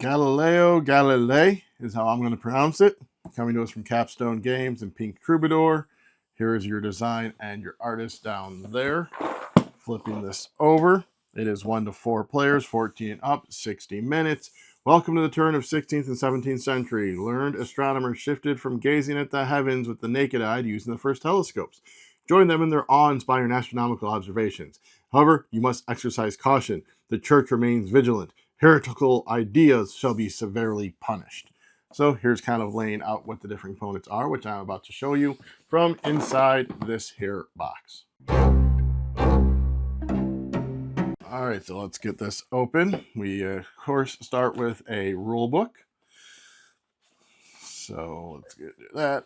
Galileo Galilei is how I'm going to pronounce it. Coming to us from Capstone Games and Pink Troubadour. Here is your design and your artist down there. Flipping this over. It is 1 to 4 players, 14 up, 60 minutes. Welcome to the turn of 16th and 17th century. Learned astronomers shifted from gazing at the heavens with the naked eye to using the first telescopes. Join them in their awe-inspiring astronomical observations. However, you must exercise caution. The church remains vigilant. Heretical ideas shall be severely punished. So here's kind of laying out what the different components are, which I'm about to show you from inside this here box. All right, so let's get this open. We, of course, start with a rule book. So let's get that.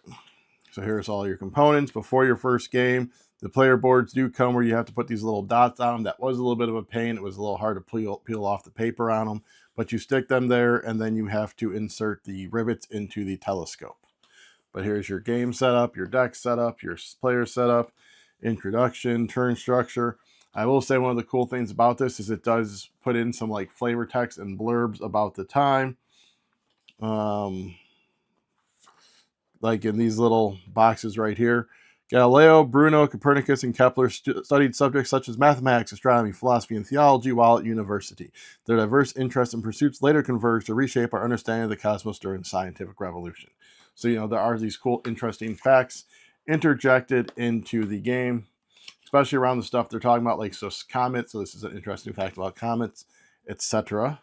So here's all your components. Before your first game, the player boards do come where you have to put these little dots on them. That was a little bit of a pain. It was a little hard to peel off the paper on them. But you stick them there, and then you have to insert the rivets into the telescope. But here's your game setup, your deck setup, your player setup, introduction, turn structure. I will say one of the cool things about this is it does put in some like flavor text and blurbs about the time. Like in these little boxes right here. Galileo, Bruno, Copernicus, and Kepler studied subjects such as mathematics, astronomy, philosophy, and theology while at university. Their diverse interests and pursuits later converged to reshape our understanding of the cosmos during the scientific revolution. So, you know, there are these cool, interesting facts interjected into the game, especially around the stuff they're talking about, like so comets. So this is an interesting fact about comets, etc.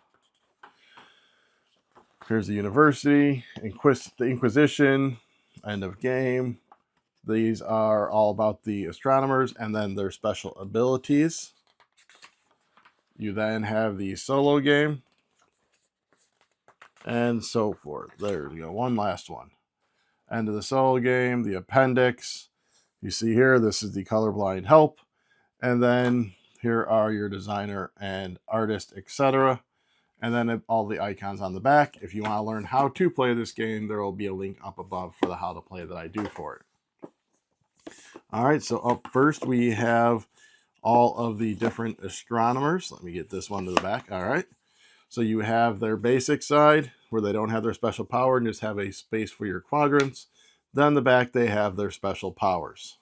Here's the university, the Inquisition, end of game. These are all about the astronomers and then their special abilities. You then have the solo game and so forth. There you go, one last one. End of the solo game, the appendix. You see here, this is the colorblind help. And then here are your designer and artist, etc. And then all the icons on the back. If you want to learn how to play this game, there will be a link up above for the how to play that I do for it. All right, so up first we have all of the different astronomers. Let me get this one to the back. All right, so you have their basic side where they don't have their special power and just have a space for your quadrants. Then the back they have their special powers.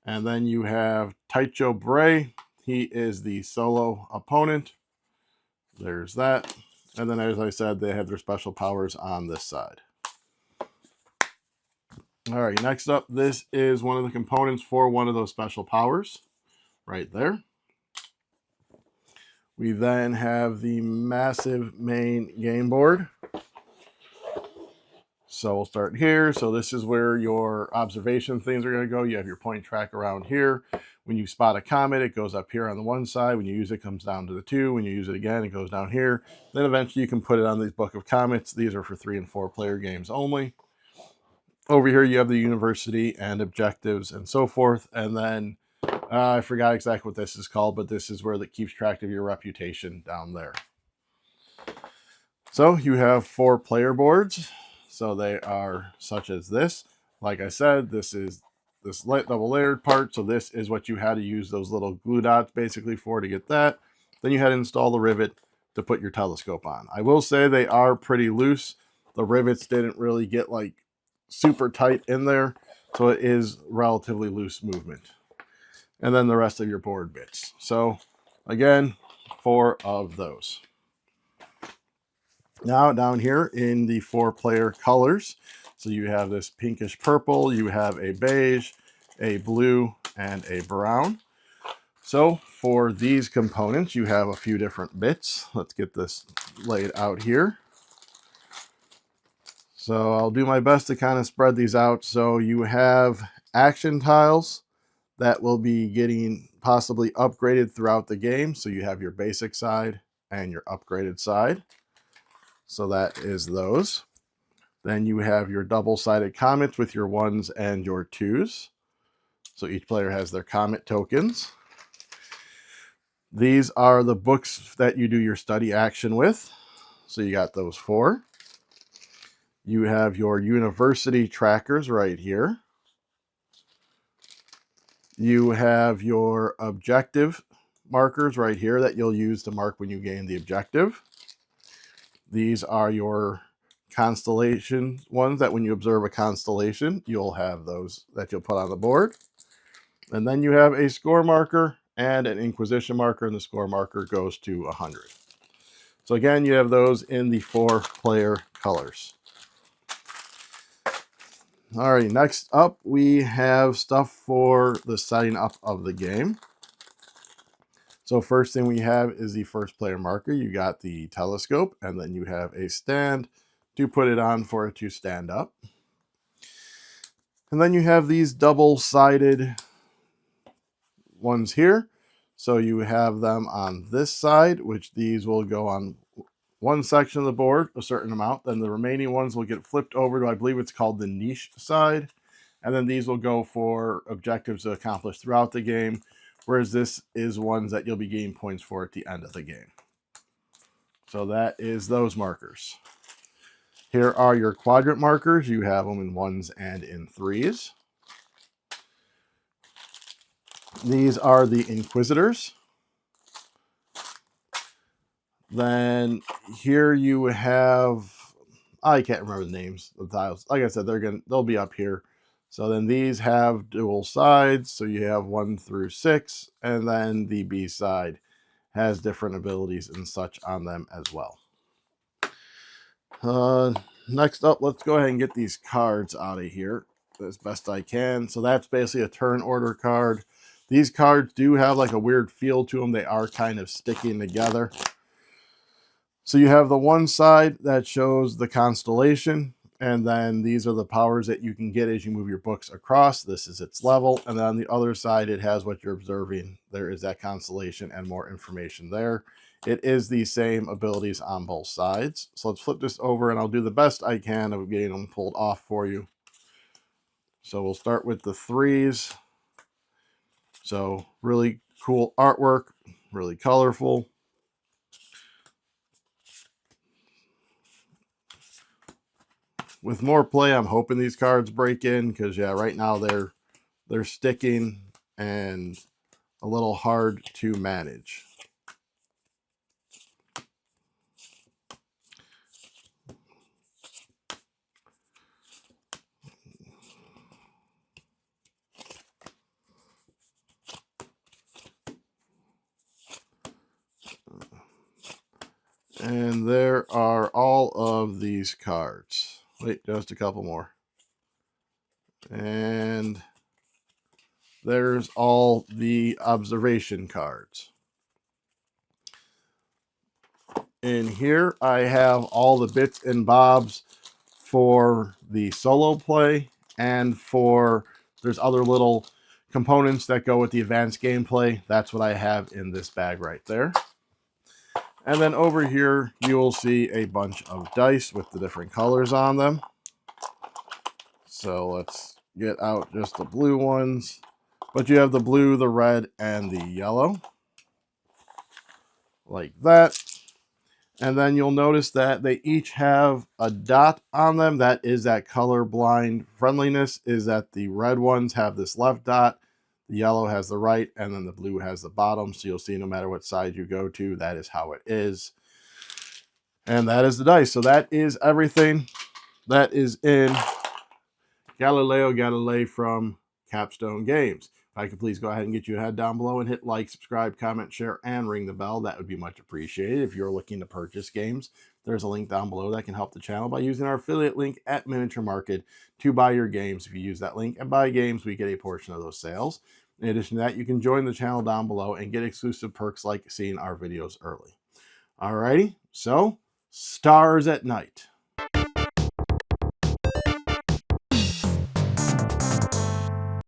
And then you have Tycho Brahe. He is the solo opponent. There's that. And then, as I said, they have their special powers on this side. All right, next up, this is one of the components for one of those special powers right there. We then have the massive main game board. So we'll start here. So this is where your observation things are going to go. You have your point track around here. When you spot a comet, it goes up here on the one side. When you use it, it comes down to the 2. When you use it again, it goes down here. Then eventually you can put it on these book of comets. These are for 3 and 4 player games only. Over here, you have the university and objectives and so forth. And then I forgot exactly what this is called, but this is where that keeps track of your reputation down there. So you have 4 player boards. So they are such as this. Like I said, this is this double layered part. So this is what you had to use those little glue dots basically for to get that. Then you had to install the rivet to put your telescope on. I will say they are pretty loose. The rivets didn't really get like super tight in there. So it is relatively loose movement. And then the rest of your board bits. So again, 4 of those. Now down here in the 4 player colors. So you have this pinkish purple, you have a beige, a blue, and a brown. So for these components, you have a few different bits. Let's get this laid out here. So I'll do my best to kind of spread these out. So you have action tiles that will be getting possibly upgraded throughout the game. So you have your basic side and your upgraded side. So that is those. Then you have your double-sided comets with your 1s and your 2s. So each player has their comet tokens. These are the books that you do your study action with. So you got those 4. You have your university trackers right here. You have your objective markers right here that you'll use to mark when you gain the objective. These are your constellation ones that when you observe a constellation, you'll have those that you'll put on the board. And then you have a score marker and an Inquisition marker, and the score marker goes to 100. So again, you have those in the 4-player colors. All right, next up, we have stuff for the setting up of the game. So first thing we have is the first player marker. You got the telescope, and then you have a stand to put it on for it to stand up. And then you have these double-sided ones here. So you have them on this side, which these will go on one section of the board, a certain amount. Then the remaining ones will get flipped over to, I believe it's called the niche side. And then these will go for objectives to accomplish throughout the game, whereas this is ones that you'll be gaining points for at the end of the game. So that is those markers. Here are your quadrant markers. You have them in 1s and in 3s. These are the Inquisitors. Then here you have, I can't remember the names of the tiles. Like I said, they'll be up here. So then these have dual sides. So you have 1 through 6, and then the B side has different abilities and such on them as well. Next up, let's go ahead and get these cards out of here as best I can. So that's basically a turn order card. These cards do have like a weird feel to them. They are kind of sticking together. So you have the one side that shows the constellation, and then these are the powers that you can get as you move your books across. This is its level. And then on the other side, it has what you're observing. There is that constellation and more information there. It is the same abilities on both sides. So let's flip this over, and I'll do the best I can of getting them pulled off for you. So we'll start with the 3s. So really cool artwork, really colorful. With more play, I'm hoping these cards break in, because yeah, right now they're sticking and a little hard to manage. And there are all of these cards. Wait, just a couple more. And there's all the observation cards. In here, I have all the bits and bobs for the solo play, and there's other little components that go with the advanced gameplay. That's what I have in this bag right there. And then over here, you will see a bunch of dice with the different colors on them. So let's get out just the blue ones. But you have the blue, the red, and the yellow. Like that. And then you'll notice that they each have a dot on them. That is that colorblind friendliness, is that the red ones have this left dot, the yellow has the right, and then the blue has the bottom. So you'll see no matter what side you go to, that is how it is. And that is the dice. So that is everything that is in Galileo Galilei from Capstone Games. If I could please go ahead and get you a head down below and hit like, subscribe, comment, share, and ring the bell, that would be much appreciated. If you're looking to purchase games, there's a link down below that can help the channel by using our affiliate link at Miniature Market to buy your games. If you use that link and buy games, we get a portion of those sales. In addition to that, you can join the channel down below and get exclusive perks like seeing our videos early. Alrighty, so stars at night.